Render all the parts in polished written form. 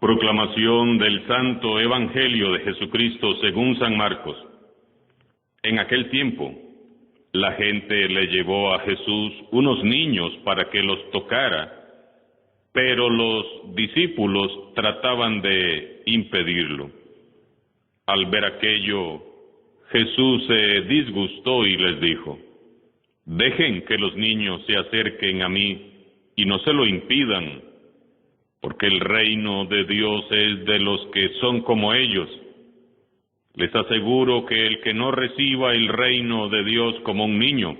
Proclamación del Santo Evangelio de Jesucristo según San Marcos. En aquel tiempo, la gente le llevó a Jesús unos niños para que los tocara, pero los discípulos trataban de impedirlo. Al ver aquello, Jesús se disgustó y les dijo: «Dejen que los niños se acerquen a mí y no se lo impidan, porque el reino de Dios es de los que son como ellos. Les aseguro que el que no reciba el reino de Dios como un niño,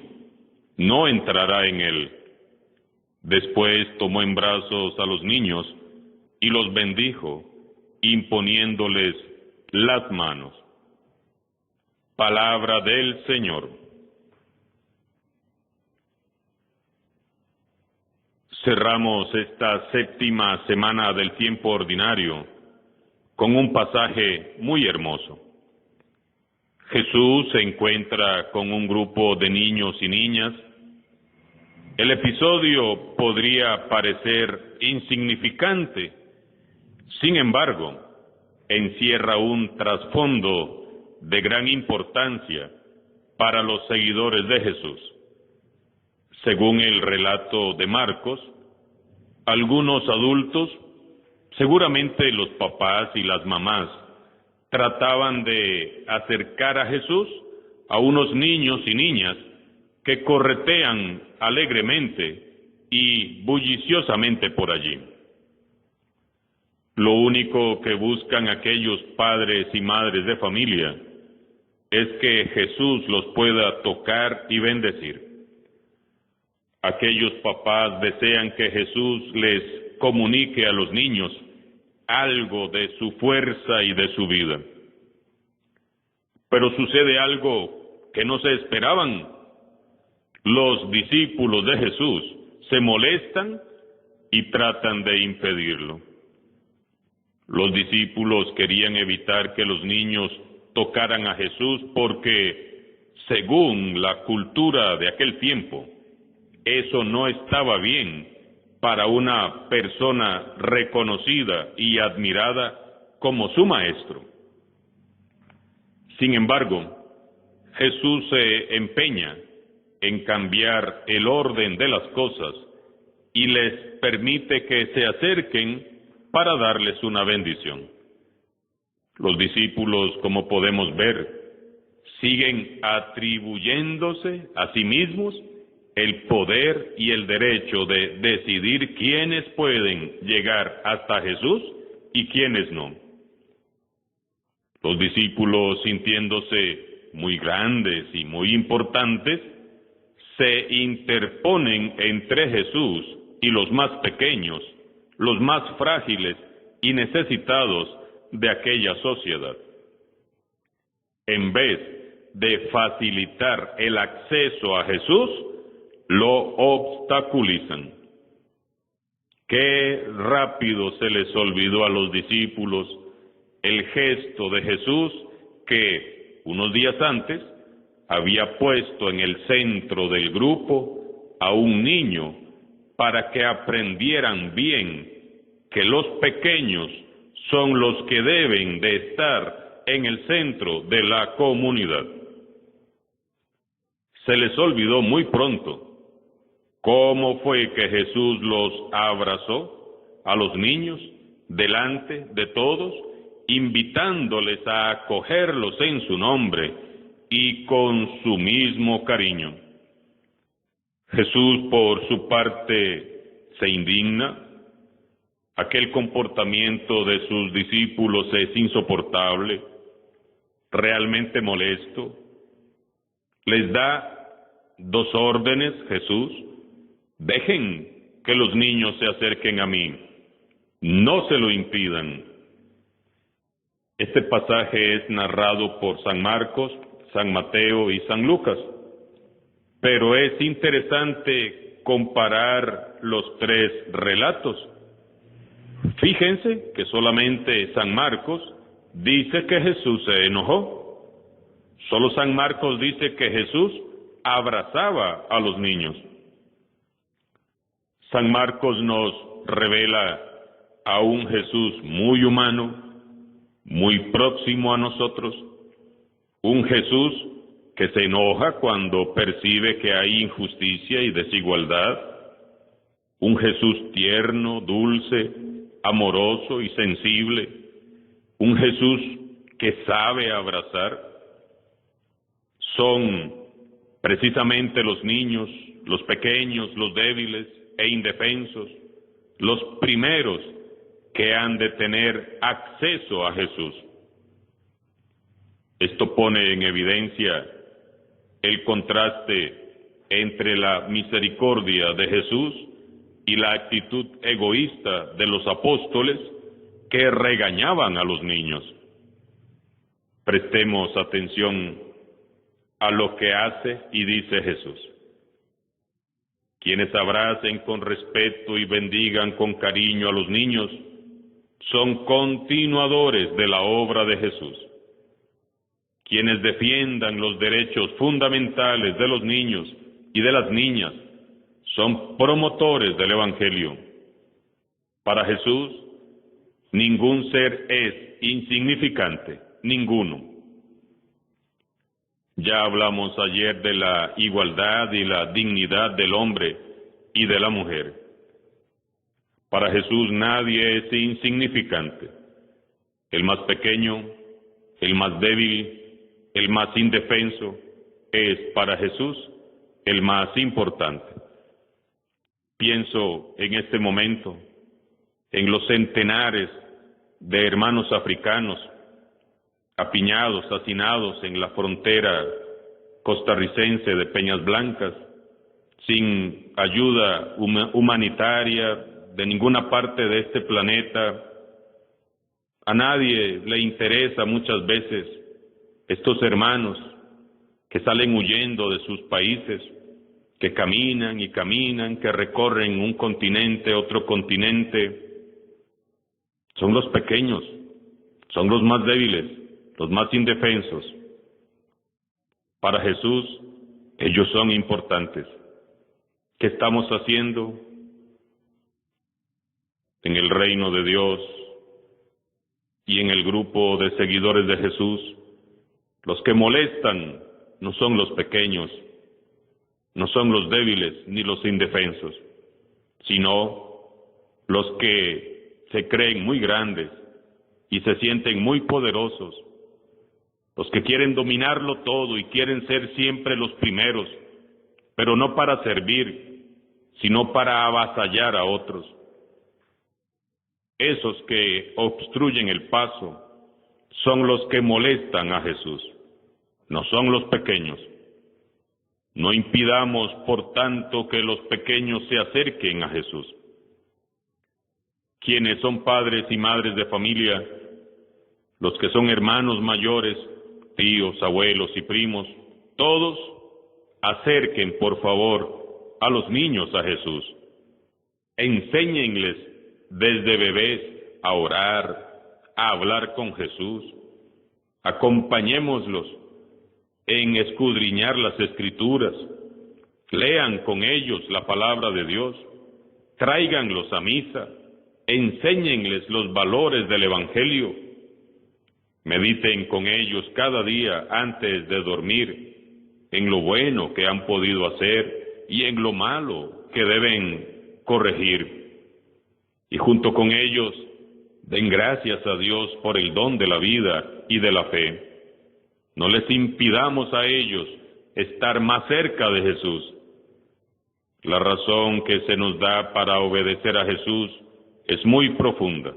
no entrará en él». Después tomó en brazos a los niños y los bendijo, imponiéndoles las manos. Palabra del Señor. Cerramos esta séptima semana del tiempo ordinario con un pasaje muy hermoso. Jesús se encuentra con un grupo de niños y niñas. El episodio podría parecer insignificante, sin embargo, encierra un trasfondo de gran importancia para los seguidores de Jesús. Según el relato de Marcos, algunos adultos, seguramente los papás y las mamás, trataban de acercar a Jesús a unos niños y niñas que corretean alegremente y bulliciosamente por allí. Lo único que buscan aquellos padres y madres de familia es que Jesús los pueda tocar y bendecir. Aquellos papás desean que Jesús les comunique a los niños algo de su fuerza y de su vida. Pero sucede algo que no se esperaban. Los discípulos de Jesús se molestan y tratan de impedirlo. Los discípulos querían evitar que los niños tocaran a Jesús porque, según la cultura de aquel tiempo, eso no estaba bien para una persona reconocida y admirada como su maestro. Sin embargo, Jesús se empeña en cambiar el orden de las cosas y les permite que se acerquen para darles una bendición. Los discípulos, como podemos ver, siguen atribuyéndose a sí mismos el poder y el derecho de decidir quiénes pueden llegar hasta Jesús y quiénes no. Los discípulos, sintiéndose muy grandes y muy importantes, se interponen entre Jesús y los más pequeños, los más frágiles y necesitados de aquella sociedad. En vez de facilitar el acceso a Jesús, lo obstaculizan. Qué rápido se les olvidó a los discípulos el gesto de Jesús que, unos días antes, había puesto en el centro del grupo a un niño para que aprendieran bien que los pequeños son los que deben de estar en el centro de la comunidad. Se les olvidó muy pronto cómo fue que Jesús los abrazó a los niños delante de todos, invitándoles a acogerlos en su nombre y con su mismo cariño. Jesús, por su parte, se indigna. Aquel comportamiento de sus discípulos es insoportable, realmente molesto. Les da dos órdenes, Jesús: dejen que los niños se acerquen a mí, no se lo impidan. Este pasaje es narrado por San Marcos, San Mateo y San Lucas, pero es interesante comparar los tres relatos. Fíjense que solamente San Marcos dice que Jesús se enojó. Solo San Marcos dice que Jesús abrazaba a los niños. San Marcos nos revela a un Jesús muy humano, muy próximo a nosotros, un Jesús que se enoja cuando percibe que hay injusticia y desigualdad, un Jesús tierno, dulce, amoroso y sensible, un Jesús que sabe abrazar. Son precisamente los niños, los pequeños, los débiles e indefensos, los primeros que han de tener acceso a Jesús. Esto pone en evidencia el contraste entre la misericordia de Jesús y la actitud egoísta de los apóstoles que regañaban a los niños. Prestemos atención a lo que hace y dice Jesús. Quienes abracen con respeto y bendigan con cariño a los niños son continuadores de la obra de Jesús. Quienes defiendan los derechos fundamentales de los niños y de las niñas son promotores del Evangelio. Para Jesús, ningún ser es insignificante, ninguno. Ya hablamos ayer de la igualdad y la dignidad del hombre y de la mujer. Para Jesús nadie es insignificante. El más pequeño, el más débil, el más indefenso, es para Jesús el más importante. Pienso en este momento en los centenares de hermanos africanos apiñados, hacinados en la frontera costarricense de Peñas Blancas, sin ayuda humanitaria de ninguna parte de este planeta. A nadie le interesa muchas veces estos hermanos que salen huyendo de sus países, que caminan y caminan, que recorren un continente, otro continente. Son los pequeños, son los más débiles, los más indefensos. Para Jesús, ellos son importantes. ¿Qué estamos haciendo en el reino de Dios y en el grupo de seguidores de Jesús? Los que molestan no son los pequeños, no son los débiles ni los indefensos, sino los que se creen muy grandes y se sienten muy poderosos, los que quieren dominarlo todo y quieren ser siempre los primeros, pero no para servir, sino para avasallar a otros. Esos que obstruyen el paso son los que molestan a Jesús, no son los pequeños. No impidamos, por tanto, que los pequeños se acerquen a Jesús. Quienes son padres y madres de familia, los que son hermanos mayores, tíos, abuelos y primos, todos acerquen, por favor, a los niños a Jesús. Enséñenles desde bebés a orar, a hablar con Jesús. Acompañémoslos en escudriñar las Escrituras. Lean con ellos la palabra de Dios. Tráiganlos a misa. Enséñenles los valores del Evangelio. Mediten con ellos cada día antes de dormir en lo bueno que han podido hacer y en lo malo que deben corregir. Y junto con ellos, den gracias a Dios por el don de la vida y de la fe. No les impidamos a ellos estar más cerca de Jesús. La razón que se nos da para obedecer a Jesús es muy profunda,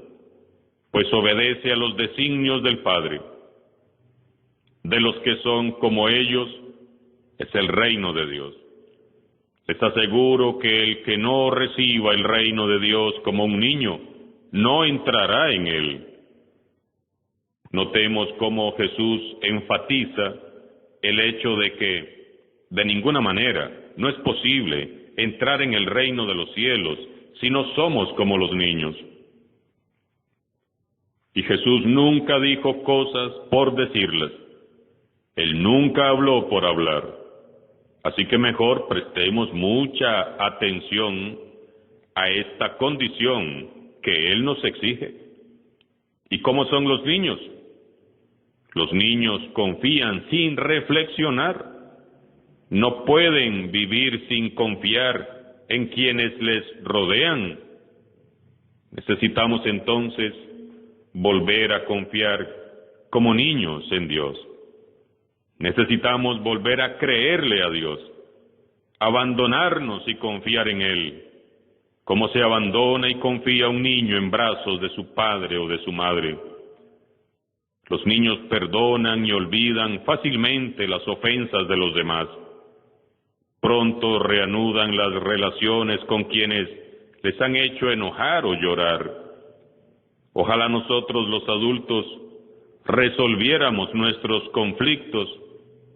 pues obedece a los designios del Padre. De los que son como ellos es el reino de Dios. Les aseguro que el que no reciba el reino de Dios como un niño, no entrará en él. Notemos cómo Jesús enfatiza el hecho de que de ninguna manera no es posible entrar en el reino de los cielos si no somos como los niños. Y Jesús nunca dijo cosas por decirlas. Él nunca habló por hablar. Así que mejor prestemos mucha atención a esta condición que Él nos exige. ¿Y cómo son los niños? Los niños confían sin reflexionar. No pueden vivir sin confiar en quienes les rodean. Necesitamos entonces volver a confiar como niños en Dios. Necesitamos volver a creerle a Dios, abandonarnos y confiar en Él, como se abandona y confía un niño en brazos de su padre o de su madre. Los niños perdonan y olvidan fácilmente las ofensas de los demás. Pronto reanudan las relaciones con quienes les han hecho enojar o llorar. Ojalá nosotros los adultos resolviéramos nuestros conflictos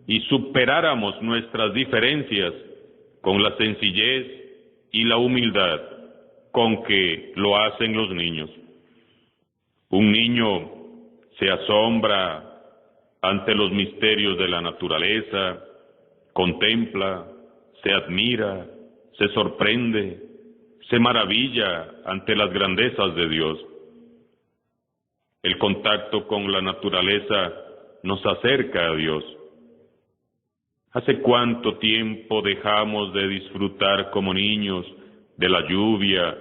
y superáramos nuestras diferencias con la sencillez y la humildad con que lo hacen los niños. Un niño se asombra ante los misterios de la naturaleza, contempla, se admira, se sorprende, se maravilla ante las grandezas de Dios. El contacto con la naturaleza nos acerca a Dios. ¿Hace cuánto tiempo dejamos de disfrutar como niños de la lluvia,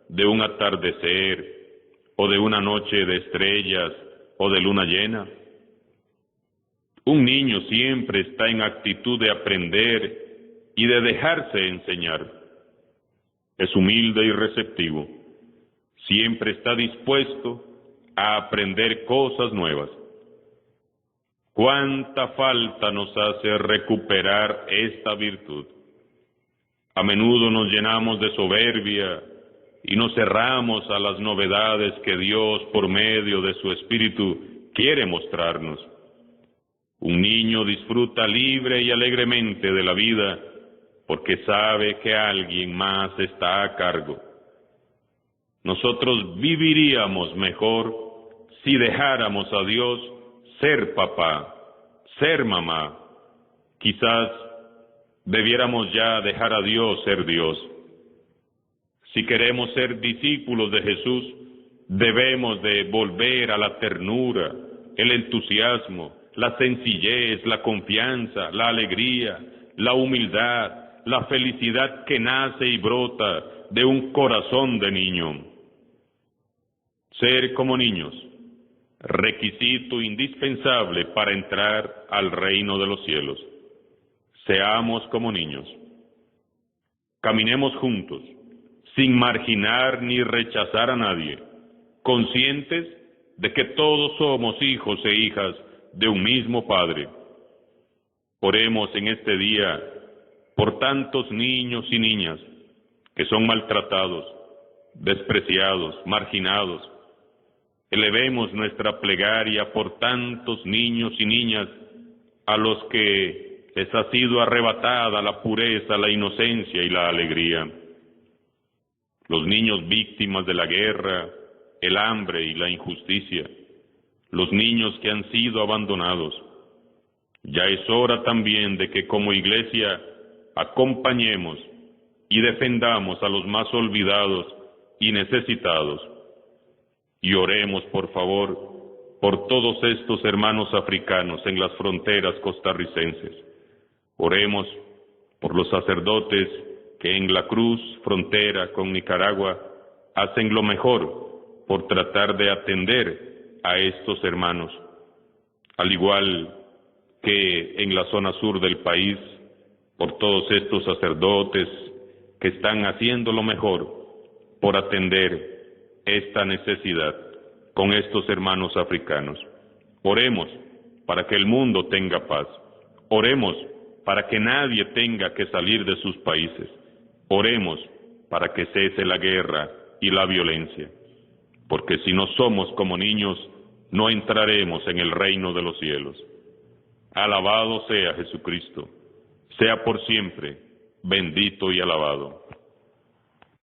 de un atardecer, o de una noche de estrellas, o de luna llena? Un niño siempre está en actitud de aprender y de dejarse enseñar. Es humilde y receptivo. Siempre está dispuesto a aprender cosas nuevas. ¿Cuánta falta nos hace recuperar esta virtud? A menudo nos llenamos de soberbia y nos cerramos a las novedades que Dios, por medio de su Espíritu, quiere mostrarnos. Un niño disfruta libre y alegremente de la vida porque sabe que alguien más está a cargo. Nosotros viviríamos mejor si dejáramos a Dios ser papá, ser mamá. Quizás debiéramos ya dejar a Dios ser Dios. Si queremos ser discípulos de Jesús, debemos de volver a la ternura, el entusiasmo, la sencillez, la confianza, la alegría, la humildad, la felicidad que nace y brota de un corazón de niño. Ser como niños, requisito indispensable para entrar al reino de los cielos. Seamos como niños. Caminemos juntos, sin marginar ni rechazar a nadie, conscientes de que todos somos hijos e hijas de un mismo Padre. Oremos en este día por tantos niños y niñas que son maltratados, despreciados, marginados. Elevemos nuestra plegaria por tantos niños y niñas a los que les ha sido arrebatada la pureza, la inocencia y la alegría. Los niños víctimas de la guerra, el hambre y la injusticia. Los niños que han sido abandonados. Ya es hora también de que como iglesia acompañemos y defendamos a los más olvidados y necesitados. Y oremos, por favor, por todos estos hermanos africanos en las fronteras costarricenses. Oremos por los sacerdotes que en la cruz, frontera con Nicaragua, hacen lo mejor por tratar de atender a estos hermanos. Al igual que en la zona sur del país, por todos estos sacerdotes que están haciendo lo mejor por atender esta necesidad con estos hermanos africanos. Oremos para que el mundo tenga paz. Oremos para que nadie tenga que salir de sus países. Oremos para que cese la guerra y la violencia. Porque si no somos como niños, no entraremos en el reino de los cielos. Alabado sea Jesucristo. Sea por siempre bendito y alabado.